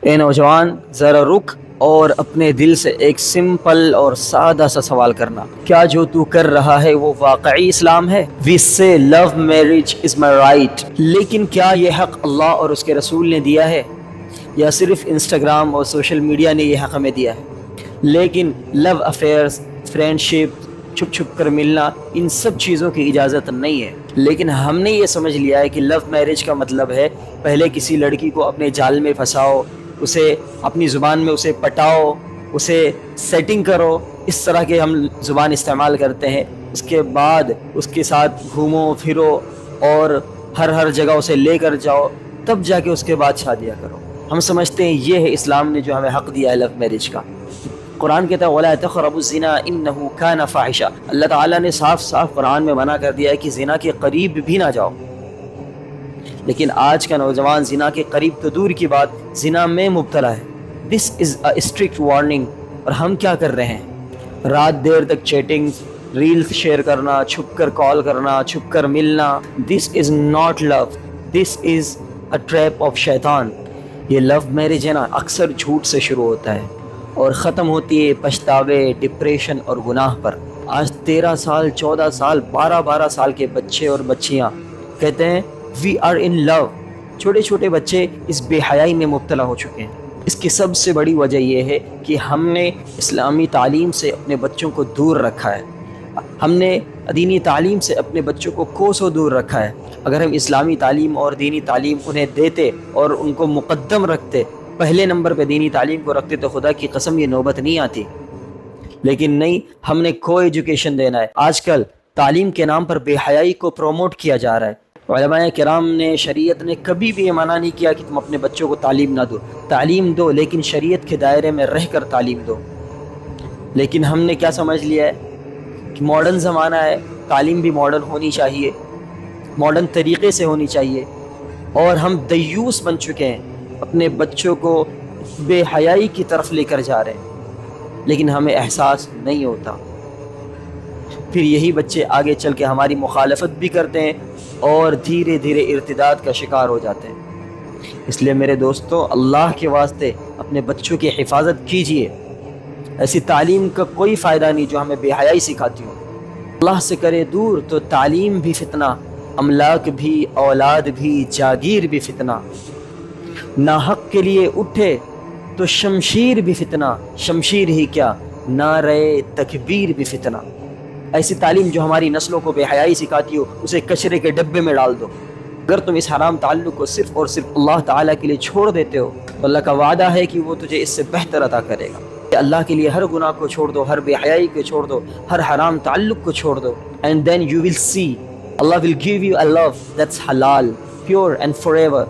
اے نوجوان، ذرا رک اور اپنے دل سے ایک سمپل اور سادہ سا سوال کرنا، کیا جو تو کر رہا ہے وہ واقعی اسلام ہے؟ We say love marriage is my right، لیکن کیا یہ حق اللہ اور اس کے رسول نے دیا ہے یا صرف انسٹاگرام اور سوشل میڈیا نے یہ حق ہمیں دیا ہے؟ لیکن لو افیئرز، فرینڈ شپ، چھپ چھپ کر ملنا، ان سب چیزوں کی اجازت نہیں ہے۔ لیکن ہم نے یہ سمجھ لیا ہے کہ لو میرج کا مطلب ہے پہلے کسی لڑکی کو اپنے جال میں پھنساؤ، اسے اپنی زبان میں اسے پٹاؤ، اسے سیٹنگ کرو، اس طرح کے ہم زبان استعمال کرتے ہیں۔ اس کے بعد اس کے ساتھ گھومو پھرو اور ہر جگہ اسے لے کر جاؤ، تب جا کے اس کے بعد شادیاں کرو۔ ہم سمجھتے ہیں یہ ہے اسلام نے جو ہمیں حق دیا ہے لو میرج کا۔ قرآن کہتا ہے وَلَا تَقْرَبُوا الزِّنَا إِنَّهُ كَانَ فَاحِشًا، اللہ تعالیٰ نے صاف صاف قرآن میں منع کر دیا ہے کہ زنا کے قریب بھی نہ جاؤ۔ لیکن آج کا نوجوان زنا کے قریب تو دور کی بات، زنا میں مبتلا ہے۔ دس از اے اسٹرکٹ وارننگ۔ اور ہم کیا کر رہے ہیں؟ رات دیر تک چیٹنگ، ریلز شیئر کرنا، چھپ کر کال کرنا، چھپ کر ملنا۔ This is not love, this is a trap of شیطان۔ یہ لو میرج ہے نا، اکثر جھوٹ سے شروع ہوتا ہے اور ختم ہوتی ہے پچھتاوے، ڈپریشن اور گناہ پر۔ آج 13 سال، 14 سال، 12 سال کے بچے اور بچیاں کہتے ہیں وی آر ان لو۔ چھوٹے چھوٹے بچے اس بے حیائی میں مبتلا ہو چکے ہیں۔ اس کی سب سے بڑی وجہ یہ ہے کہ ہم نے اسلامی تعلیم سے اپنے بچوں کو دور رکھا ہے۔ ہم نے دینی تعلیم سے اپنے بچوں کو کوسوں دور رکھا ہے۔ اگر ہم اسلامی تعلیم اور دینی تعلیم انہیں دیتے اور ان کو مقدم رکھتے، پہلے نمبر پہ دینی تعلیم کو رکھتے، تو خدا کی قسم یہ نوبت نہیں آتی۔ لیکن نہیں، ہم نے کو ایجوکیشن دینا ہے۔ آج کل تعلیم کے نام پر بے حیائی کو پروموٹ کیا جا رہا ہے۔ علماء کرام نے، شریعت نے کبھی بھی یہ منع نہیں کیا کہ تم اپنے بچوں کو تعلیم نہ دو، تعلیم دو لیکن شریعت کے دائرے میں رہ کر تعلیم دو۔ لیکن ہم نے کیا سمجھ لیا ہے کہ ماڈرن زمانہ ہے، تعلیم بھی ماڈرن ہونی چاہیے، ماڈرن طریقے سے ہونی چاہیے، اور ہم دیوس بن چکے ہیں، اپنے بچوں کو بے حیائی کی طرف لے کر جا رہے ہیں، لیکن ہمیں احساس نہیں ہوتا۔ پھر یہی بچے آگے چل کے ہماری مخالفت بھی کرتے ہیں اور دھیرے دھیرے ارتداد کا شکار ہو جاتے ہیں۔ اس لیے میرے دوستو، اللہ کے واسطے اپنے بچوں کی حفاظت کیجیے۔ ایسی تعلیم کا کوئی فائدہ نہیں جو ہمیں بے حیائی سکھاتی ہو۔ اللہ سے کرے دور تو تعلیم بھی فتنہ، املاک بھی، اولاد بھی، جاگیر بھی فتنہ۔ ناحق کے لیے اٹھے تو شمشیر بھی فتنہ، شمشیر ہی کیا، نعرہ تکبیر بھی فتنہ۔ ایسی تعلیم جو ہماری نسلوں کو بے حیائی سکھاتی ہو، اسے کچرے کے ڈبے میں ڈال دو۔ اگر تم اس حرام تعلق کو صرف اور صرف اللہ تعالیٰ کے لیے چھوڑ دیتے ہو تو اللہ کا وعدہ ہے کہ وہ تجھے اس سے بہتر عطا کرے گا۔ اللہ کے لیے ہر گناہ کو چھوڑ دو، ہر بے حیائی کو چھوڑ دو، ہر حرام تعلق کو چھوڑ دو، and then you will see Allah will give you a love that's halal, pure and forever.